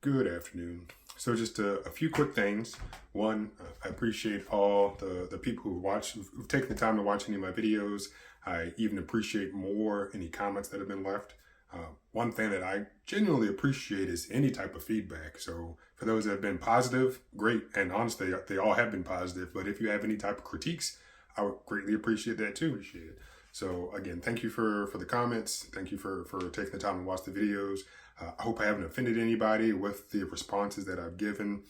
Good afternoon. So just a few quick things. One, I appreciate all the people who've taken the time to watch any of my videos. I even appreciate more any comments that have been left. One thing that I genuinely appreciate is any type of feedback. So for those that have been positive, great. And honestly, they all have been positive. But if you have any type of critiques, I would greatly appreciate that too. So again, thank you for the comments. Thank you for taking the time to watch the videos. I hope I haven't offended anybody with the responses that I've given.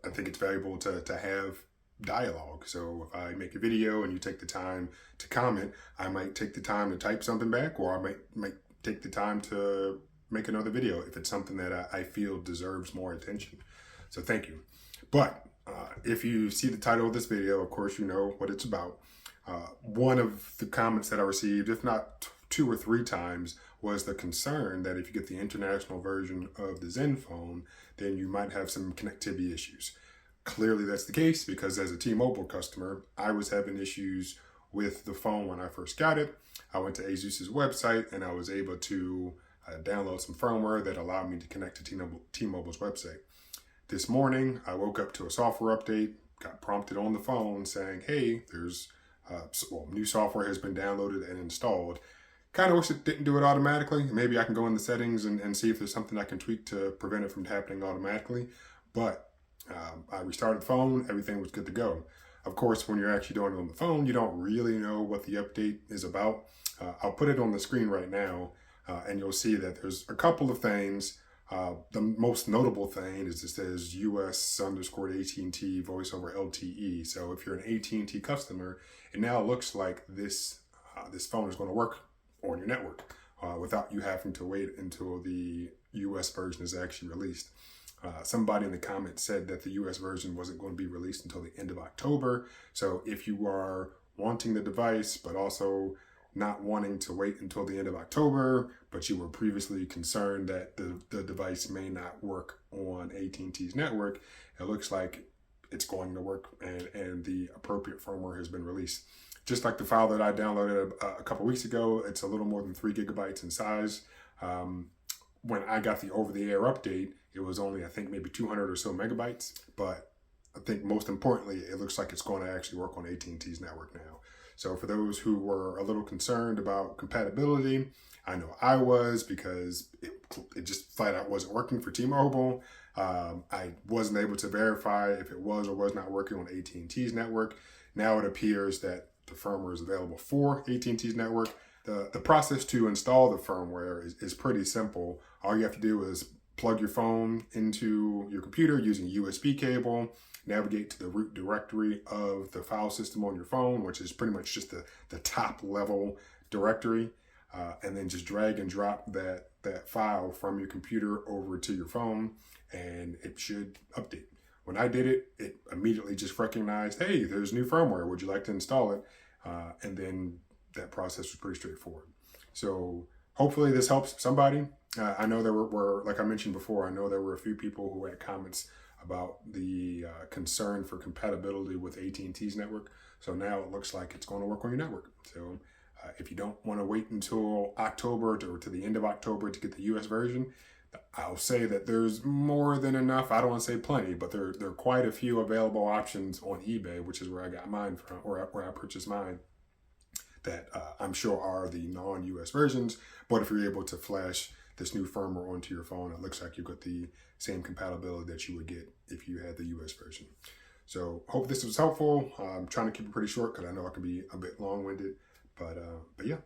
I think it's valuable to have dialogue. So if I make a video and you take the time to comment, I might take the time to type something back, or I might take the time to make another video if it's something that I feel deserves more attention. So thank you. But if you see the title of this video, of course, you know what it's about. One of the comments that I received, if not 2 or 3 times, was the concern that if you get the international version of the Zenfone, then you might have some connectivity issues. Clearly that's the case, because as a T-Mobile customer, I was having issues with the phone when I first got it. I went to ASUS's website and I was able to download some firmware that allowed me to connect to T-Mobile's website. This morning, I woke up to a software update, got prompted on the phone saying, hey, there's new software has been downloaded and installed. Kind of wish it didn't do it automatically. Maybe I can go in the settings and see if there's something I can tweak to prevent it from happening automatically. But I restarted the phone, everything was good to go. Of course, when you're actually doing it on the phone, you don't really know what the update is about. I'll put it on the screen right now, and you'll see that there's a couple of things. The most notable thing is it says US_AT&T voice over LTE. So if you're an AT&T customer, it now looks like this phone is going to work on your network without you having to wait until the US version is actually released. Somebody in the comments said that the US version wasn't going to be released until the end of October. So if you are wanting the device, but also not wanting to wait until the end of October, but you were previously concerned that the device may not work on AT&T's network, it looks like it's going to work, and the appropriate firmware has been released. Just like the file that I downloaded a couple weeks ago, it's a little more than 3 gigabytes in size. When I got the over-the-air update, it was only, I think, maybe 200 or so megabytes. But I think most importantly, it looks like it's going to actually work on AT&T's network now. So for those who were a little concerned about compatibility, I know I was, because it just flat out wasn't working for T-Mobile. I wasn't able to verify if it was or was not working on AT&T's network. Now it appears that the firmware is available for AT&T's network. The process to install the firmware is pretty simple. All you have to do is plug your phone into your computer using a USB cable, navigate to the root directory of the file system on your phone, which is pretty much just the top level directory, and then just drag and drop that file from your computer over to your phone, and it should update. When I did it, it immediately just recognized, hey, there's new firmware. Would you like to install it? And then that process was pretty straightforward. So hopefully this helps somebody. I know there were, like I mentioned before, I know there were a few people who had comments about the concern for compatibility with AT&T's network. So now it looks like it's going to work on your network. So if you don't want to wait until October or to the end of October to get the US version, I'll say that there's more than enough. I don't want to say plenty, but there are quite a few available options on eBay, which is where I got mine from, or where I purchased mine, that I'm sure are the non-US versions. But if you're able to flash this new firmware onto your phone, it looks like you've got the same compatibility that you would get if you had the US version. So hope this was helpful. I'm trying to keep it pretty short because I know I can be a bit long-winded, but yeah,